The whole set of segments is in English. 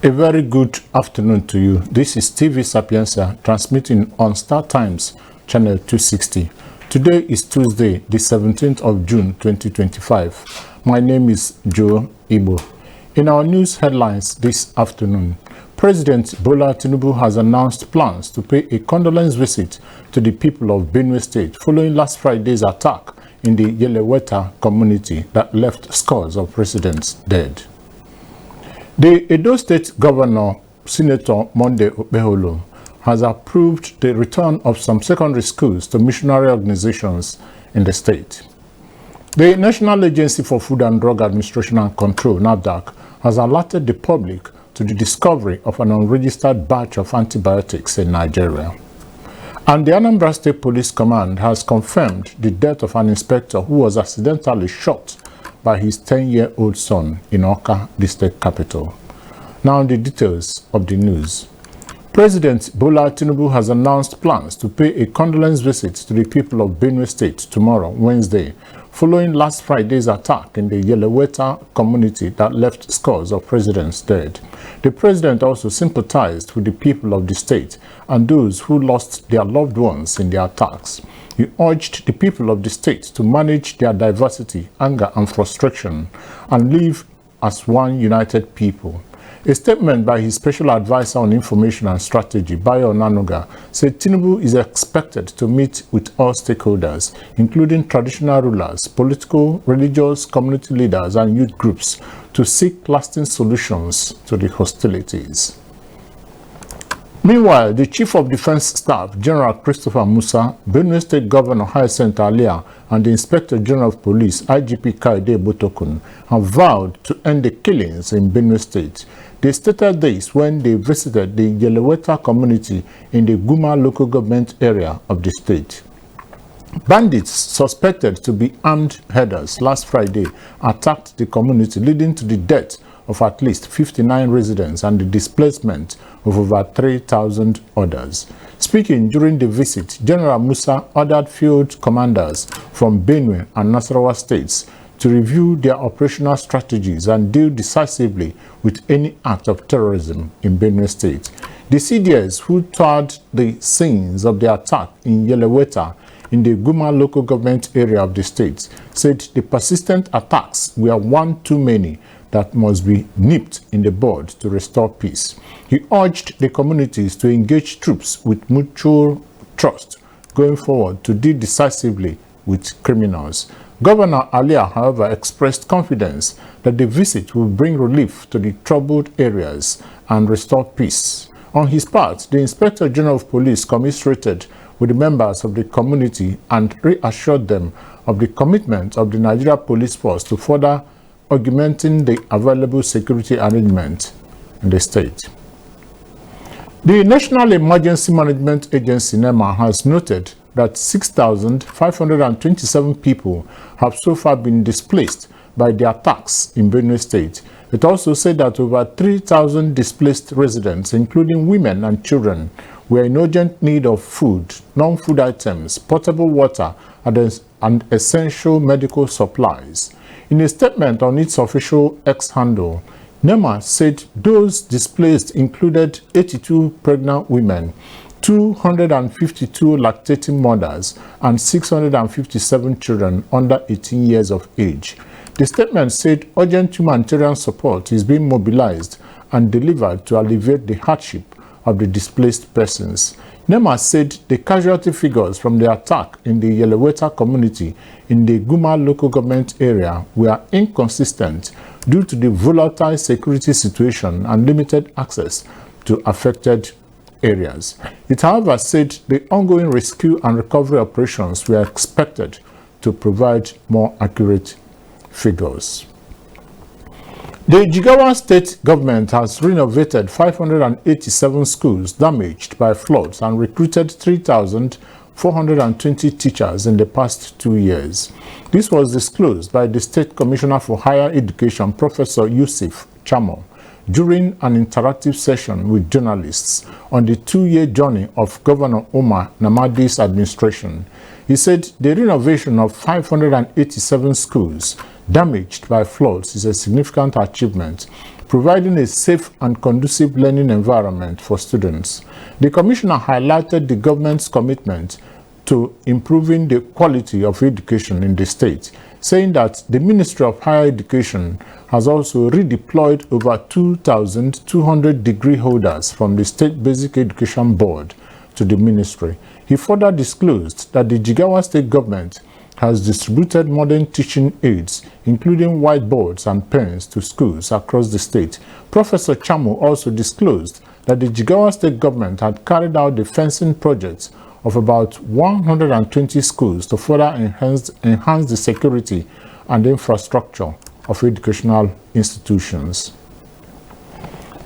A very good afternoon to you. This is TV Sapienza transmitting on Star Times channel 260. Today is Tuesday, the 17th of June 2025. My name is Joe Ibo. In our news headlines this afternoon, President Bola Tinubu has announced plans to pay a condolence visit to the people of Benue State following last Friday's attack in the Yeleweta community that left scores of residents dead. The Edo State Governor, Senator Monday Okpeholo, has approved the return of some secondary schools to missionary organizations in the state. The National Agency for Food and Drug Administration and Control, NAFDAC, has alerted the public to the discovery of an unregistered batch of antibiotics in Nigeria. And the Anambra State Police Command has confirmed the death of an inspector who was accidentally shot by his 10-year-old son in Awka, the state capital. Now the details of the news. President Bola Tinubu has announced plans to pay a condolence visit to the people of Benue State tomorrow, Wednesday, following last Friday's attack in the Yeleweta community that left scores of residents dead. The president also sympathized with the people of the state and those who lost their loved ones in the attacks. He urged the people of the state to manage their diversity, anger, and frustration and live as one united people. A statement by his special advisor on information and strategy, Bayo Onanuga, said Tinubu is expected to meet with all stakeholders, including traditional rulers, political, religious, community leaders, and youth groups, to seek lasting solutions to the hostilities. Meanwhile, the Chief of Defense Staff, General Christopher Musa, Benue State Governor Hyacinth Alia, and the Inspector General of Police, IGP Kaide Botokun, have vowed to end the killings in Benue State. They stated this when they visited the Yeleweta community in the Guma local government area of the state. Bandits suspected to be armed herders last Friday attacked the community, leading to the death of at least 59 residents and the displacement of over 3,000 others. Speaking during the visit, General Musa ordered field commanders from Benue and Nasarawa states to review their operational strategies and deal decisively with any act of terrorism in Benue State. The CDS who toured the scenes of the attack in Yeleweta in the Guma local government area of the state said the persistent attacks were one too many that must be nipped in the bud to restore peace. He urged the communities to engage troops with mutual trust going forward to deal decisively with criminals. Governor Alia, however, expressed confidence that the visit will bring relief to the troubled areas and restore peace. On his part, the Inspector General of Police commiserated with the members of the community and reassured them of the commitment of the Nigeria Police Force to further augmenting the available security arrangement in the state. The National Emergency Management Agency, NEMA, has noted that 6,527 people have so far been displaced by the attacks in Benue State. It also said that over 3,000 displaced residents, including women and children, were in urgent need of food, non-food items, potable water, and essential medical supplies. In a statement on its official X handle, NEMA said those displaced included 82 pregnant women, 252 lactating mothers, and 657 children under 18 years of age. The statement said urgent humanitarian support is being mobilized and delivered to alleviate the hardship of the displaced persons. NEMA said the casualty figures from the attack in the Yeleweta community in the Guma local government area were inconsistent due to the volatile security situation and limited access to affected areas. It, however, said the ongoing rescue and recovery operations were expected to provide more accurate figures. The Jigawa state government has renovated 587 schools damaged by floods and recruited 3,420 teachers in the past 2 years. This was disclosed by the State Commissioner for Higher Education, Professor Yusuf Chamo, during an interactive session with journalists on the 2-year journey of Governor Umar Namadi's administration. He said the renovation of 587 schools damaged by floods is a significant achievement, providing a safe and conducive learning environment for students. The Commissioner highlighted the government's commitment to improving the quality of education in the state, saying that the Ministry of Higher Education has also redeployed over 2,200 degree holders from the State Basic Education Board to the ministry. He further disclosed that the Jigawa state government has distributed modern teaching aids, including whiteboards and pens, to schools across the state. Professor Chamu also disclosed that the Jigawa state government had carried out the fencing projects of about 120 schools to further enhance the security and infrastructure of educational institutions.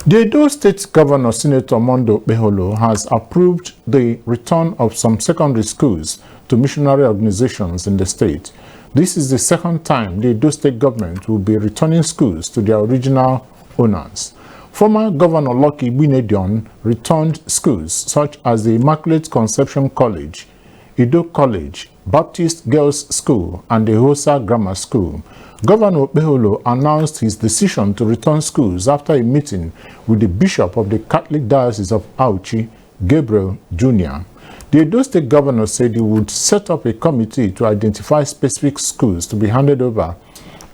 The Edo State Governor, Senator Mondo Beholo, has approved the return of some secondary schools to missionary organizations in the state. This is the second time the Edo State government will be returning schools to their original owners. Former Governor Lucky Binedion returned schools such as the Immaculate Conception College, Edo College, Baptist Girls School, and the Hosa Grammar School. Governor Beholo announced his decision to return schools after a meeting with the Bishop of the Catholic Diocese of Auchi, Gabriel Jr. The Edo State Governor said he would set up a committee to identify specific schools to be handed over,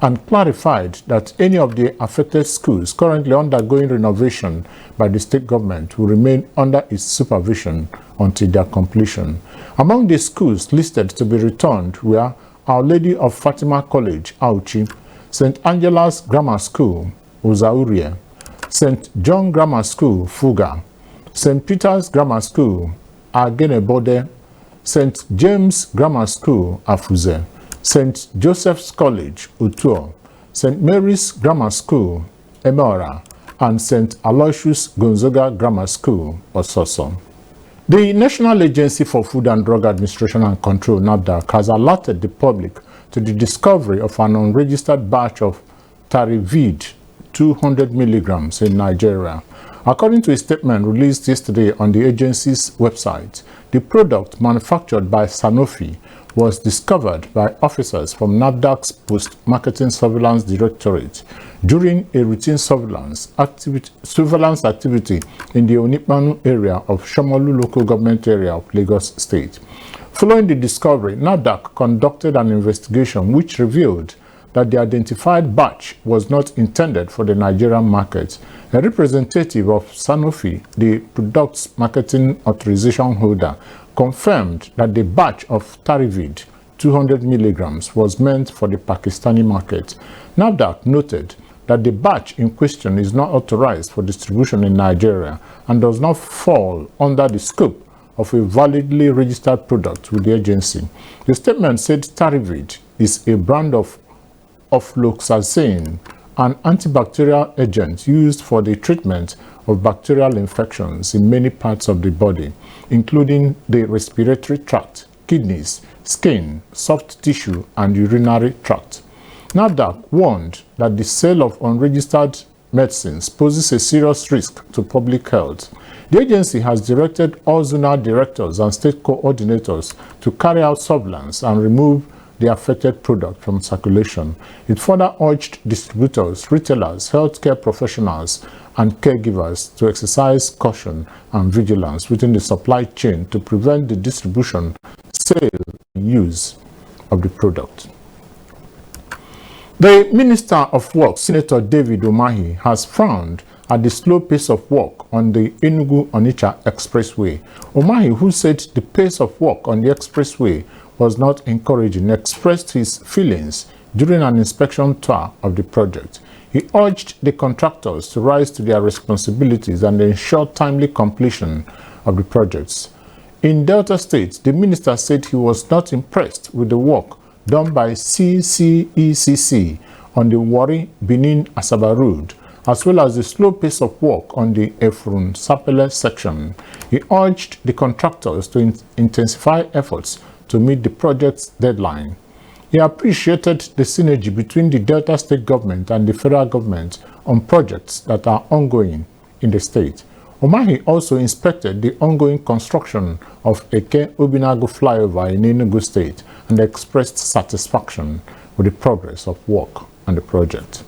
and clarified that any of the affected schools currently undergoing renovation by the state government will remain under its supervision until their completion. Among the schools listed to be returned were Our Lady of Fatima College, Auchi, St. Angela's Grammar School, Ozaurie, St. John Grammar School, Fuga, St. Peter's Grammar School, Agenebode, St. James Grammar School, Afuze, St. Joseph's College, Utuo, St. Mary's Grammar School, Emora, and St. Aloysius Gonzaga Grammar School, Ososo. The National Agency for Food and Drug Administration and Control, NAFDAC, has alerted the public to the discovery of an unregistered batch of Tarivid 200 milligrams in Nigeria. According to a statement released yesterday on the agency's website, the product, manufactured by Sanofi, was discovered by officers from NAFDAC's Post-Marketing Surveillance Directorate during a routine surveillance activity in the Onipanu area of Shomolu local government area of Lagos State. Following the discovery, NAFDAC conducted an investigation which revealed that the identified batch was not intended for the Nigerian market. A representative of Sanofi, the product's marketing authorization holder, confirmed that the batch of Tarivid 200 milligrams was meant for the Pakistani market. NAFDAC noted that the batch in question is not authorized for distribution in Nigeria and does not fall under the scope of a validly registered product with the agency. The statement said Tarivid is a brand of ofloxacin, an antibacterial agent used for the treatment of bacterial infections in many parts of the body, including the respiratory tract, kidneys, skin, soft tissue, and urinary tract. NAFDAC warned that the sale of unregistered medicines poses a serious risk to public health. The agency has directed all zonal directors and state coordinators to carry out surveillance and remove the affected product from circulation. It further urged distributors, retailers, healthcare professionals, and caregivers to exercise caution and vigilance within the supply chain to prevent the distribution, sale, and use of the product. The Minister of Works, Senator David Umahi, has frowned at the slow pace of work on the Enugu-Onitsha Expressway. Umahi, who said the pace of work on the expressway was not encouraging, expressed his feelings during an inspection tour of the project. He urged the contractors to rise to their responsibilities and ensure timely completion of the projects. In Delta State, the minister said he was not impressed with the work done by CCECC on the Warri-Benin-Asaba Road, as well as the slow pace of work on the Efrun-Sapele section. He urged the contractors to intensify efforts to meet the project's deadline. He appreciated the synergy between the Delta State government and the federal government on projects that are ongoing in the state. Umahi also inspected the ongoing construction of Eke Obinagu flyover in Enugu State and expressed satisfaction with the progress of work on the project.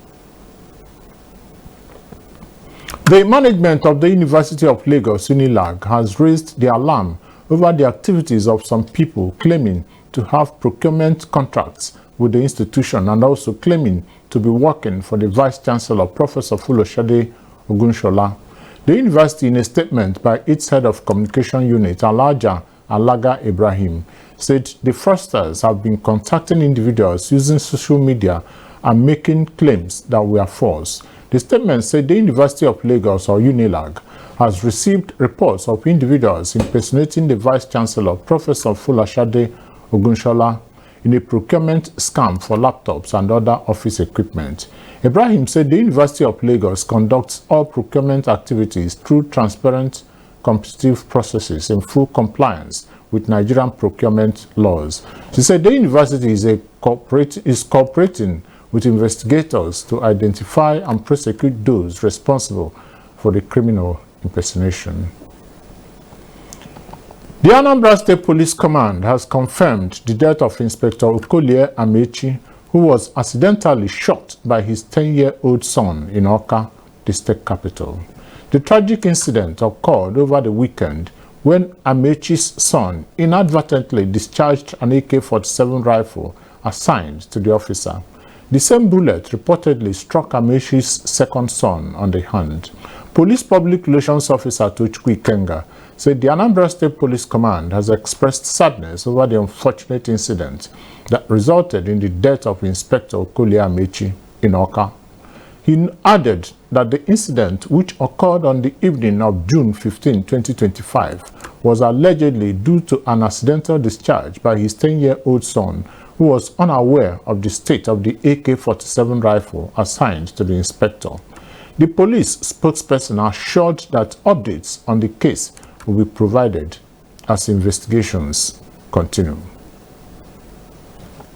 The management of the University of Lagos, UNILAG, has raised the alarm over the activities of some people claiming to have procurement contracts with the institution and also claiming to be working for the Vice-Chancellor, Professor Folashade Ogunshola. The university, in a statement by its head of communication unit, Alaja Alaga Ibrahim, said the fraudsters have been contacting individuals using social media and making claims that were false. The statement said the University of Lagos, or UNILAG, has received reports of individuals impersonating the Vice-Chancellor, Professor Folashade Ogunshola, in a procurement scam for laptops and other office equipment. Ibrahim said the University of Lagos conducts all procurement activities through transparent, competitive processes in full compliance with Nigerian procurement laws. She said the university is cooperating with investigators to identify and prosecute those responsible for the criminal impersonation. The Anambra State Police Command has confirmed the death of Inspector Okolie Amechi, who was accidentally shot by his 10-year-old son in Awka, the state capital. The tragic incident occurred over the weekend when Amechi's son inadvertently discharged an AK-47 rifle assigned to the officer. The same bullet reportedly struck Amechi's second son on the hand. Police Public Relations Officer Tochukwu Ikenga said the Anambra State Police Command has expressed sadness over the unfortunate incident that resulted in the death of Inspector Okolie Amechi in Awka. He added that the incident, which occurred on the evening of June 15, 2025, was allegedly due to an accidental discharge by his 10-year-old son, who was unaware of the state of the AK-47 rifle assigned to the inspector. The police spokesperson assured that updates on the case will be provided as investigations continue.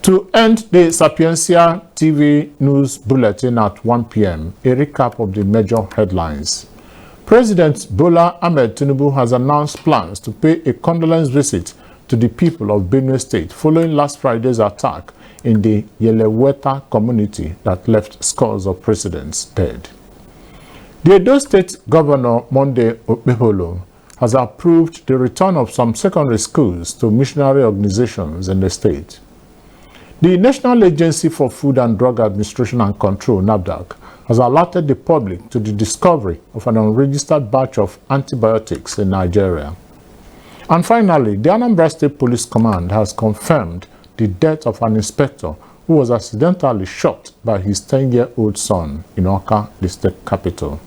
To end the Sapientia TV news bulletin at 1 p.m., a recap of the major headlines. President Bola Ahmed Tinubu has announced plans to pay a condolence visit to the people of Benue State following last Friday's attack in the Yeleweta community that left scores of residents dead. The Edo State Governor Monday Okpeholo has approved the return of some secondary schools to missionary organizations in the state. The National Agency for Food and Drug Administration and Control, NAFDAC, has alerted the public to the discovery of an unregistered batch of antibiotics in Nigeria. And finally, the Anambra State Police Command has confirmed the death of an inspector who was accidentally shot by his 10-year-old son in Awka, the state capital.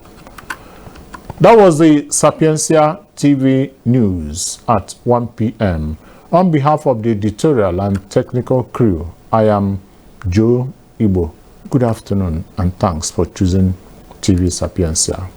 That was the Sapientia TV news at 1 p.m. On behalf of the editorial and technical crew, I am Joe Igbo. Good afternoon and thanks for choosing TV Sapientia.